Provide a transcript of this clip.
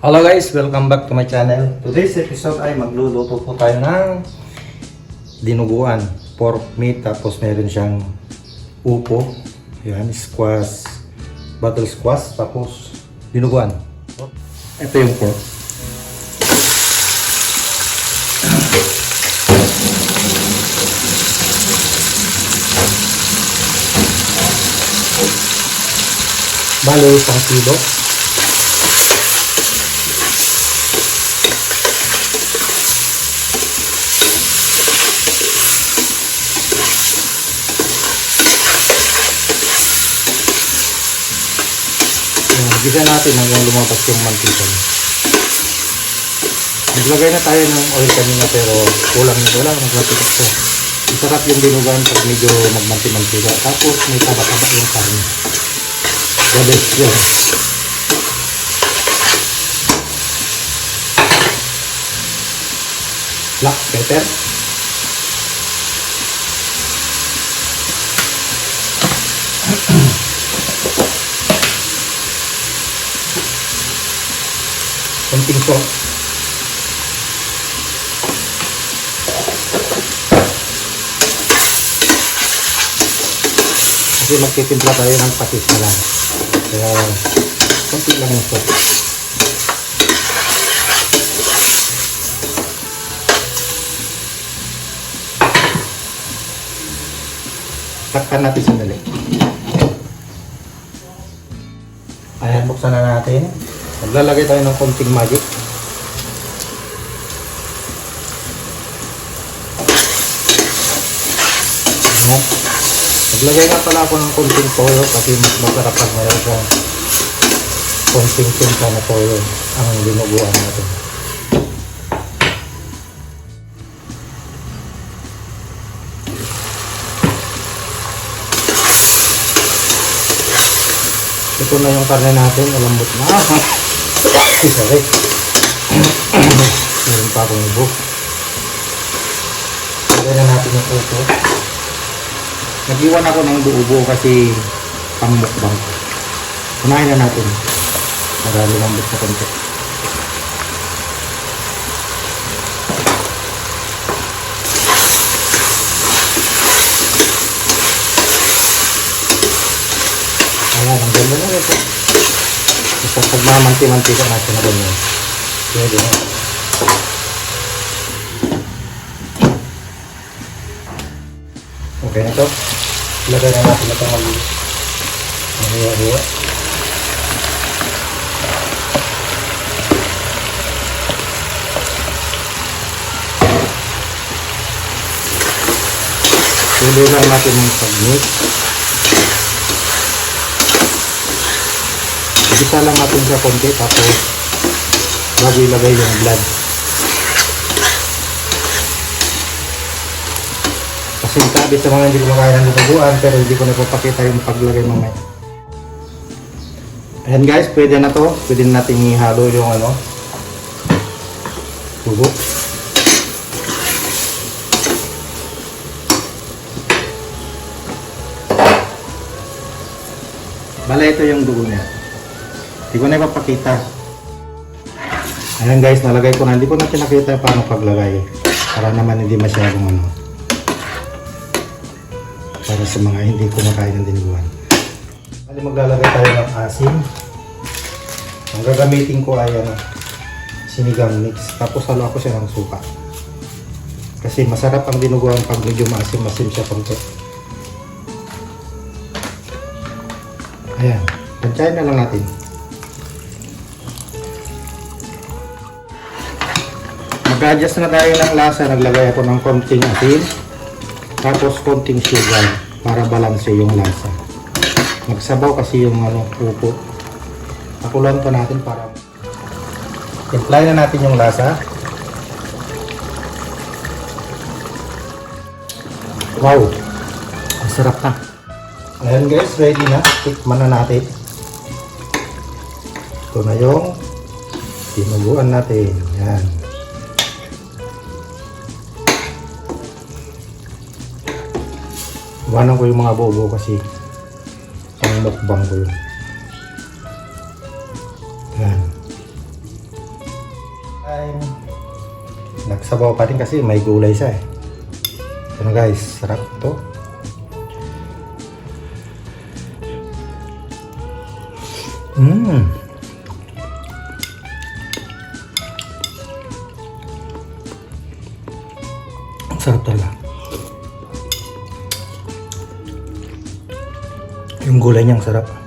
Hello guys, welcome back to my channel. Today's episode ay magluluto po tayo ng dinuguan, pork meat, tapos meron siyang upo, yan, squash, bottle squash, tapos dinuguan. Ito yung pork. Bale, 1 kilo. Gisa natin hanggang lumabas yung mantika niya. Naglagay na tayo ng oil kanina pero kulang nito lang. Naglagay ito. Masarap yung dinugan pag medyo magmanti-mantika. Tapos may taba-taba yung karne. The best yun. Black pepper. Konting salt. Kasi magtitimpla tayo ng patis na lang. Kaya konti lang yung salt. Takpan natin sandali. Ayan, buksan na natin. Maglalagay tayo ng konting magic. Ayan. Maglagay nga pala ako ng konting toyo kasi mas masarap pag mayroon siyang konting tinta na toyo ang dinuguan natin. Ito na yung karne natin, malambot na. Sorry. Meron pa akong ibo. Lagyan na natin yung upo. Nag-iwan ako ng duubo kasi pang-mukbang. Kunahin na natin para lumambot sa konti. Ayan, ang ganda na rin po. Basta pagmamanti-mantika natin na ganyan. Pwede na. Okay na ito. Ilagay na natin itong mag-hiwa-hiwa. Tuloy lang natin yung pag-mix. Gisa lang natin sa konti tapos bago ilagay yung blood. Kasi sabi sa mga hindi kumakain ng dinuguan pero hindi ko na papakita yung paglagay mamaya. Ayan guys, pwede na to. Pwede na natin ihalo yung tubo. Bala, ito yung dugo niya. Hindi ko na ipapakita. Ayan guys, nalagay ko na. Hindi ko na pinakita paano paglagay. Para naman hindi masyadong para sa mga hindi kumakain ng dinuguan. Bali, maglalagay tayo ng asin. Ang gagamitin ko ay sinigang mix. Tapos halo ako siya ng suka. Kasi masarap ang dinuguan pag medyo maasim-masim siya konti. Ayan. Tansyahin na lang natin. Mag-adjust na tayo ng lasa. Naglagay ako ng konting asin. Tapos konting sugar para balanse yung lasa. Magsabaw kasi yung upo. Pakulan pa natin para apply na natin yung lasa. Wow! Masarap na. Ayan guys, ready na. Tikman na natin. Ito na yung dinuguan natin. Ayan. Iwanan ko yung mga bobo kasi pang mukbang ko yun. Yan. time. Nagsabaw pa rin kasi may gulay siya eh. Ito na guys, sarap to. Sarap talaga. Yung gulay niyang sarap.